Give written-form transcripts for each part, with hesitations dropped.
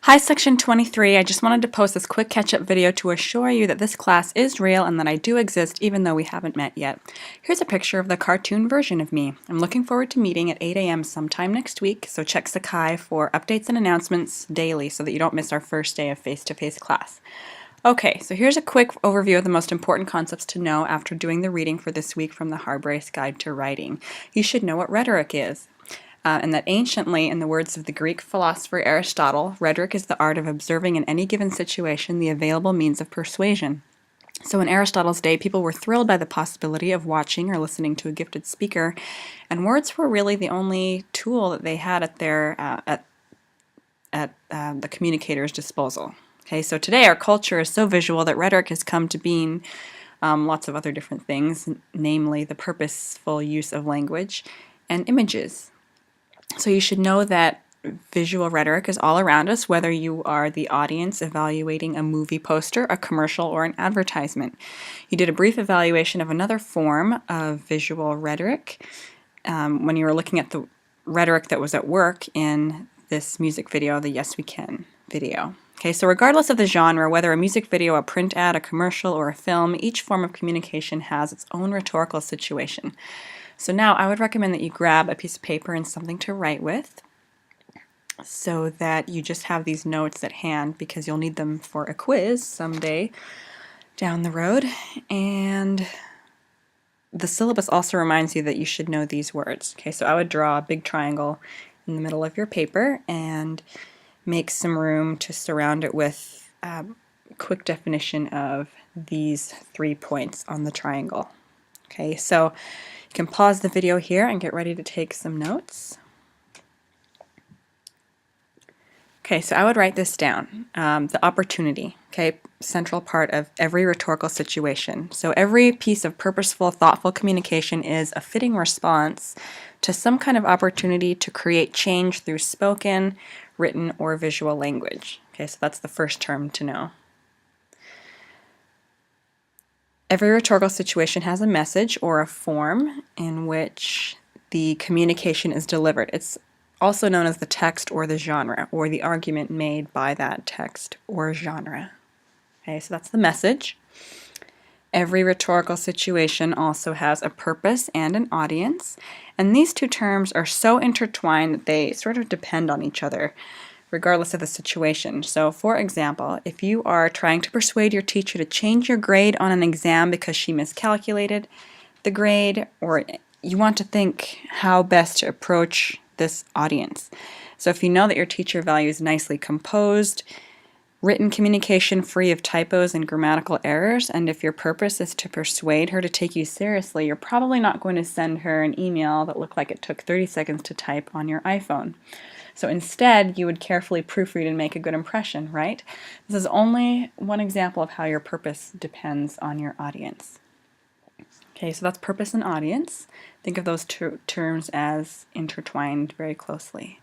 Hi Section 23, I just wanted to post this quick catch-up video to assure you that this class is real and that I do exist even though we haven't met yet. Here's a picture of the cartoon version of me. I'm looking forward to meeting at 8 a.m. sometime next week, so check Sakai for updates and announcements daily so that you don't miss our first day of face-to-face class. Okay, so here's a quick overview of the most important concepts to know after doing the reading for this week from the Harbrace Guide to Writing. You should know what rhetoric is. And that anciently, in the words of the Greek philosopher Aristotle, rhetoric is the art of observing in any given situation the available means of persuasion. So in Aristotle's day, people were thrilled by the possibility of watching or listening to a gifted speaker, and words were really the only tool that they had at their the communicator's disposal. Okay, so today our culture is so visual that rhetoric has come to being lots of other different things, namely the purposeful use of language and images. So you should know that visual rhetoric is all around us, whether you are the audience evaluating a movie poster, a commercial, or an advertisement. You did a brief evaluation of another form of visual rhetoric when you were looking at the rhetoric that was at work in this music video, the Yes We Can video. Okay, so regardless of the genre, whether a music video, a print ad, a commercial, or a film, each form of communication has its own rhetorical situation. So now I would recommend that you grab a piece of paper and something to write with so that you just have these notes at hand because you'll need them for a quiz someday down the road. And the syllabus also reminds you that you should know these words. Okay, so I would draw a big triangle in the middle of your paper and make some room to surround it with a quick definition of these 3 points on the triangle. Okay, so you can pause the video here and get ready to take some notes. Okay, so I would write this down, the opportunity, okay, central part of every rhetorical situation. So every piece of purposeful, thoughtful communication is a fitting response to some kind of opportunity to create change through spoken, written, or visual language. Okay, so that's the first term to know. Every rhetorical situation has a message or a form in which the communication is delivered. It's also known as the text or the genre, or the argument made by that text or genre. Okay, so that's the message. Every rhetorical situation also has a purpose and an audience, and these two terms are so intertwined that they sort of depend on each other, regardless of the situation. So, for example, if you are trying to persuade your teacher to change your grade on an exam because she miscalculated the grade, or you want to think how best to approach this audience. So if you know that your teacher values nicely composed, written communication free of typos and grammatical errors, and if your purpose is to persuade her to take you seriously, you're probably not going to send her an email that looked like it took 30 seconds to type on your iPhone. So instead, you would carefully proofread and make a good impression, right? This is only one example of how your purpose depends on your audience. Okay, so that's purpose and audience. Think of those two terms as intertwined very closely.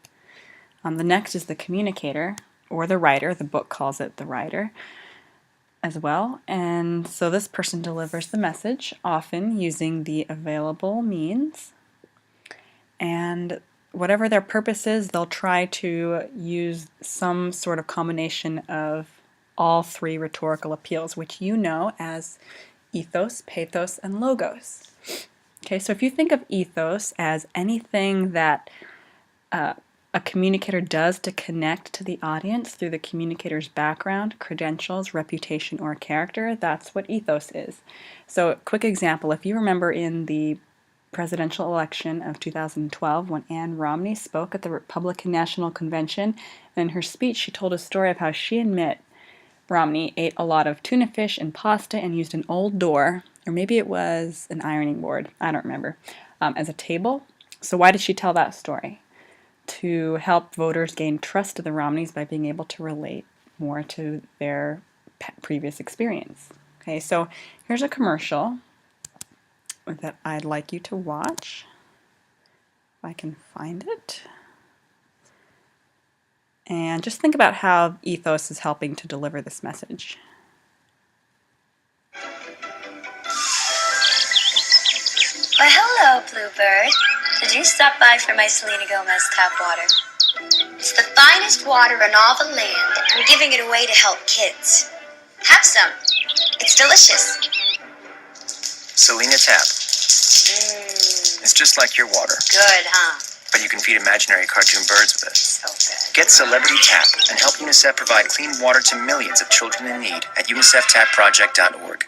The next is the communicator, or the writer. The book calls it the writer as well. And so this person delivers the message, often using the available means. And whatever their purpose is, they'll try to use some sort of combination of all 3 rhetorical appeals, which you know as ethos, pathos, and logos. Okay, so if you think of ethos as anything that a communicator does to connect to the audience through the communicator's background, credentials, reputation, or character, that's what ethos is. So, quick example, if you remember in the presidential election of 2012 when Ann Romney spoke at the Republican National Convention, and in her speech she told a story of how she and Mitt Romney ate a lot of tuna fish and pasta and used an old door, or maybe it was an ironing board, I don't remember, as a table. So why did she tell that story? To help voters gain trust of the Romneys by being able to relate more to their previous experience. Okay, so here's a commercial that I'd like you to watch, if I can find it. And just think about how ethos is helping to deliver this message. Why, hello, Bluebird. Did you stop by for my Selena Gomez tap water? It's the fine finest water in all the land. I'm giving it away to help kids. Have some. It's delicious. Selena Tap. It's just like your water, Good, huh? but you can feed imaginary cartoon birds with it. So good. Get Celebrity Tap and help UNICEF provide clean water to millions of children in need at unicefTapProject.org.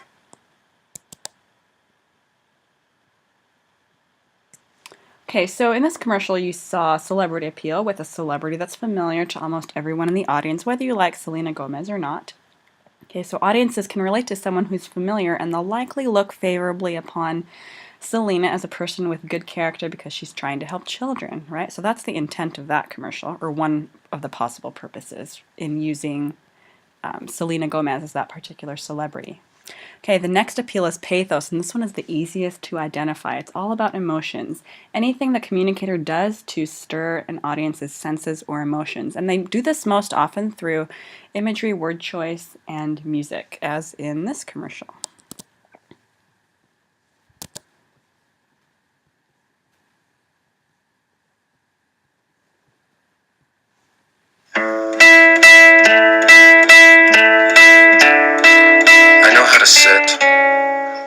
Okay, so in this commercial you saw celebrity appeal with a celebrity that's familiar to almost everyone in the audience, whether you like Selena Gomez or not. Okay, so audiences can relate to someone who's familiar, and they'll likely look favorably upon Selena as a person with good character because she's trying to help children, right? So that's the intent of that commercial, or one of the possible purposes in using Selena Gomez as that particular celebrity. Okay, the next appeal is pathos, and this one is the easiest to identify. It's all about emotions. Anything the communicator does to stir an audience's senses or emotions. And they do this most often through imagery, word choice, and music, as in this commercial. I know how to sit,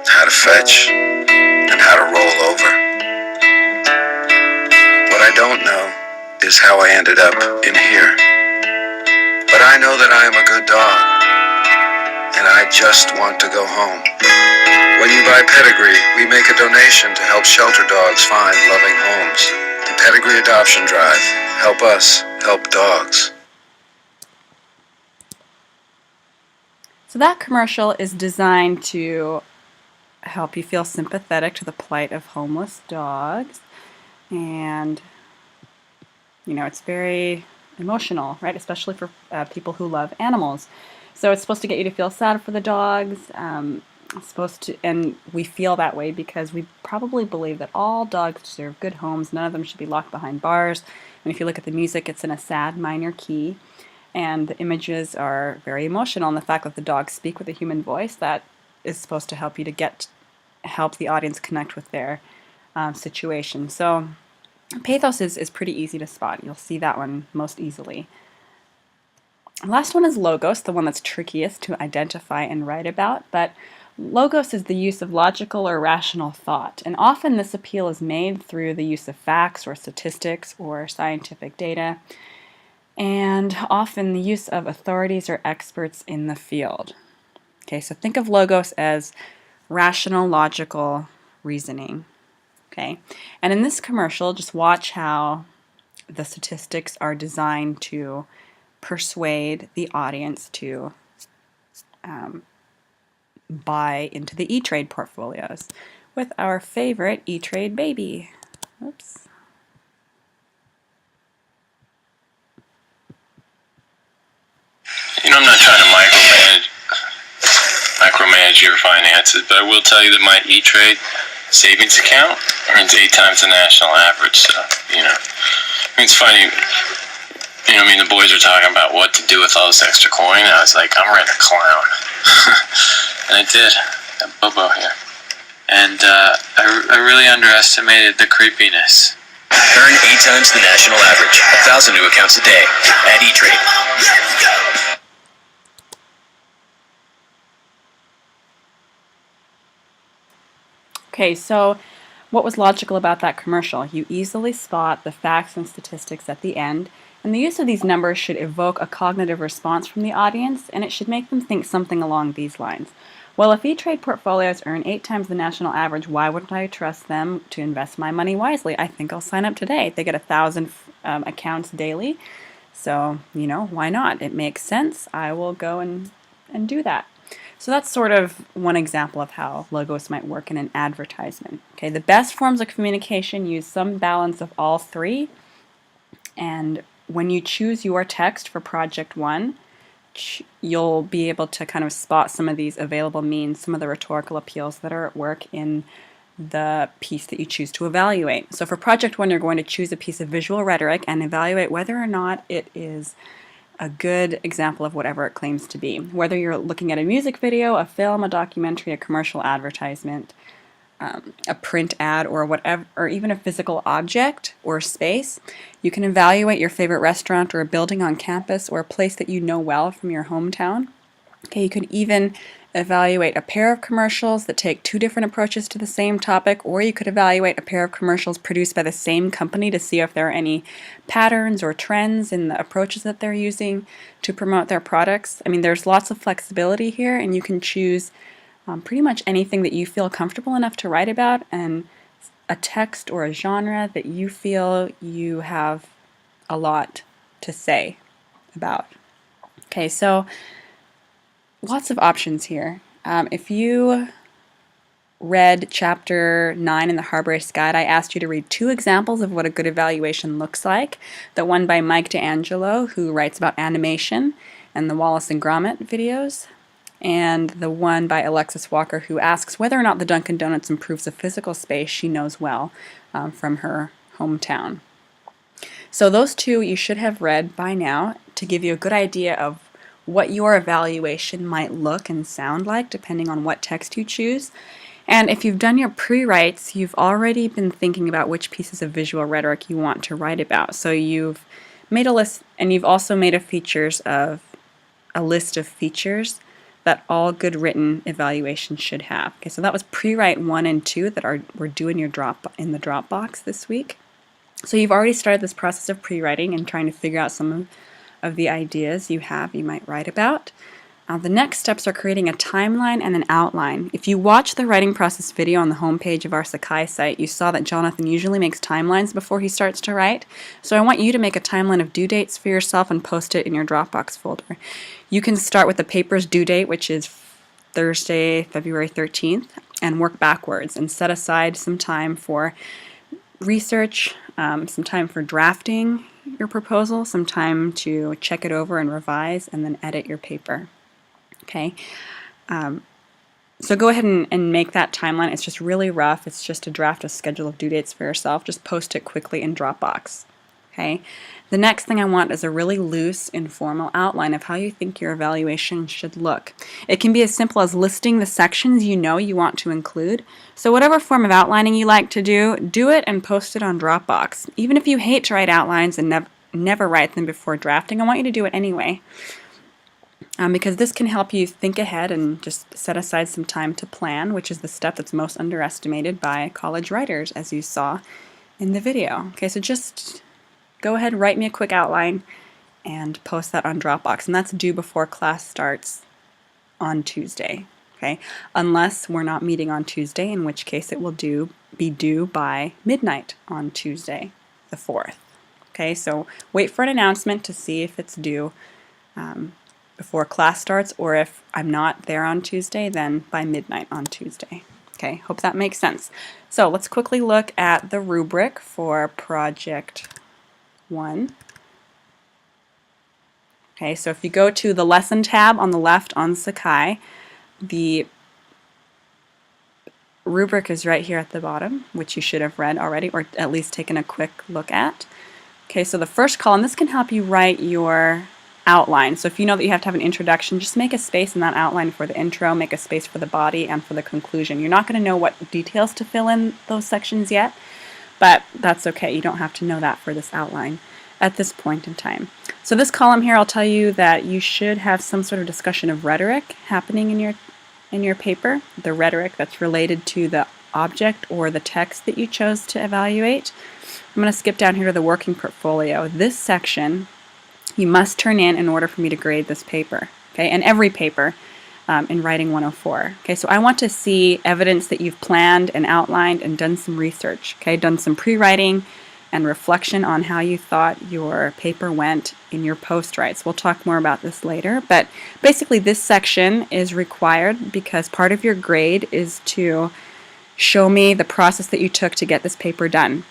how to fetch, and how to roll over. What I don't know is how I ended up in here. But I know that I am a good dog, and I just want to go home. When you buy Pedigree, we make a donation to help shelter dogs find loving homes. The Pedigree Adoption Drive. Help us help dogs. So that commercial is designed to help you feel sympathetic to the plight of homeless dogs, and it's very emotional, right? Especially for people who love animals. So it's supposed to get you to feel sad for the dogs. It's supposed to, and we feel that way because we probably believe that all dogs deserve good homes. None of them should be locked behind bars. And if you look at the music, it's in a sad minor key. And the images are very emotional, and the fact that the dogs speak with a human voice, that is supposed to help you to help the audience connect with their situation. So pathos is pretty easy to spot. You'll see that one most easily. The last one is logos, the one that's trickiest to identify and write about, but logos is the use of logical or rational thought, and often this appeal is made through the use of facts or statistics or scientific data, and often the use of authorities or experts in the field. Okay, so think of logos as rational, logical reasoning. Okay, and in this commercial, just watch how the statistics are designed to persuade the audience to buy into the E-Trade portfolios with our favorite E-Trade baby. Oops. I'm not trying to micromanage your finances, but I will tell you that my E-Trade savings account earns 8 times the national average. So, it's funny. The boys are talking about what to do with all this extra coin. I was like, I'm renting a clown. And I did. Got Bobo here. And I really underestimated the creepiness. Earn 8 times the national average. 1,000 new accounts a day at E-Trade. Okay, so what was logical about that commercial? You easily spot the facts and statistics at the end, and the use of these numbers should evoke a cognitive response from the audience, and it should make them think something along these lines. Well, if E-Trade portfolios earn 8 times the national average, why wouldn't I trust them to invest my money wisely? I think I'll sign up today. They get 1,000 accounts daily, so, why not? It makes sense. I will go and do that. So that's sort of one example of how logos might work in an advertisement. Okay, the best forms of communication use some balance of all three, and when you choose your text for Project 1, you'll be able to kind of spot some of these available means, some of the rhetorical appeals that are at work in the piece that you choose to evaluate. So for Project 1, you're going to choose a piece of visual rhetoric and evaluate whether or not it is a good example of whatever it claims to be. Whether you're looking at a music video, a film, a documentary, a commercial advertisement, a print ad or whatever, or even a physical object or space. You can evaluate your favorite restaurant or a building on campus or a place that you know well from your hometown. Okay, you could even evaluate a pair of commercials that take two different approaches to the same topic, or you could evaluate a pair of commercials produced by the same company to see if there are any patterns or trends in the approaches that they're using to promote their products. I mean, there's lots of flexibility here, and you can choose pretty much anything that you feel comfortable enough to write about, and a text or a genre that you feel you have a lot to say about. Okay, so lots of options here. If you read Chapter 9 in the Harbor Race Guide, I asked you to read 2 examples of what a good evaluation looks like. The one by Mike D'Angelo, who writes about animation and the Wallace and Gromit videos, and the one by Alexis Walker, who asks whether or not the Dunkin' Donuts improves a physical space she knows well from her hometown. So those 2 you should have read by now to give you a good idea of what your evaluation might look and sound like depending on what text you choose. And if you've done your pre-writes, you've already been thinking about which pieces of visual rhetoric you want to write about. So you've made a list, and you've also made a list of features that all good written evaluations should have. Okay, so that was pre-write 1 and 2 that were due in the Dropbox this week. So you've already started this process of pre-writing and trying to figure out some of the ideas you might write about. The next steps are creating a timeline and an outline. If you watch the writing process video on the homepage of our Sakai site, you saw that Jonathan usually makes timelines before he starts to write. So I want you to make a timeline of due dates for yourself and post it in your Dropbox folder. You can start with the paper's due date, which is Thursday, February 13th, and work backwards and set aside some time for research, some time for drafting your proposal, some time to check it over and revise, and then edit your paper. Okay, so go ahead and make that timeline. It's just really rough. It's just to draft a schedule of due dates for yourself. Just post it quickly in Dropbox. Okay, the next thing I want is a really loose, informal outline of how you think your evaluation should look. It can be as simple as listing the sections you know you want to include. So whatever form of outlining you like to do it and post it on Dropbox. Even if you hate to write outlines and never write them before drafting, I want you to do it anyway. Because this can help you think ahead and just set aside some time to plan, which is the step that's most underestimated by college writers, as you saw in the video. Okay, so just go ahead, write me a quick outline, and post that on Dropbox. And that's due before class starts on Tuesday. Okay, unless we're not meeting on Tuesday, in which case it will be due by midnight on Tuesday, the 4th. Okay, so wait for an announcement to see if it's due before class starts, or if I'm not there on Tuesday, then by midnight on Tuesday. Okay, hope that makes sense. So let's quickly look at the rubric for Project 1. Okay, so if you go to the Lesson tab on the left on Sakai, the rubric is right here at the bottom, which you should have read already, or at least taken a quick look at. Okay, so the first column, this can help you write your outline. So if you know that you have to have an introduction, just make a space in that outline for the intro, make a space for the body and for the conclusion. You're not going to know what details to fill in those sections yet, but that's okay. You don't have to know that for this outline at this point in time. So this column here, I'll tell you that you should have some sort of discussion of rhetoric happening in your paper, the rhetoric that's related to the object or the text that you chose to evaluate. I'm going to skip down here to the working portfolio. This section you must turn in order for me to grade this paper, okay, and every paper in Writing 104. Okay, so I want to see evidence that you've planned and outlined and done some research, okay, done some pre-writing and reflection on how you thought your paper went in your post-writes. We'll talk more about this later, but basically this section is required because part of your grade is to show me the process that you took to get this paper done.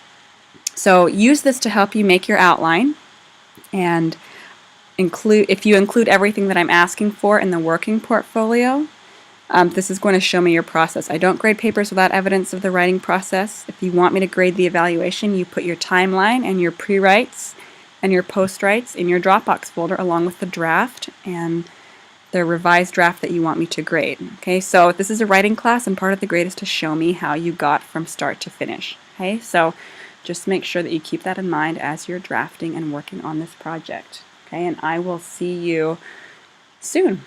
So use this to help you make your outline, and if you include everything that I'm asking for in the working portfolio, this is going to show me your process. I don't grade papers without evidence of the writing process. If you want me to grade the evaluation, you put your timeline and your pre-writes and your post-writes in your Dropbox folder along with the draft and the revised draft that you want me to grade. Okay, so if this is a writing class, and part of the grade is to show me how you got from start to finish. Okay, so just make sure that you keep that in mind as you're drafting and working on this project. Okay, and I will see you soon.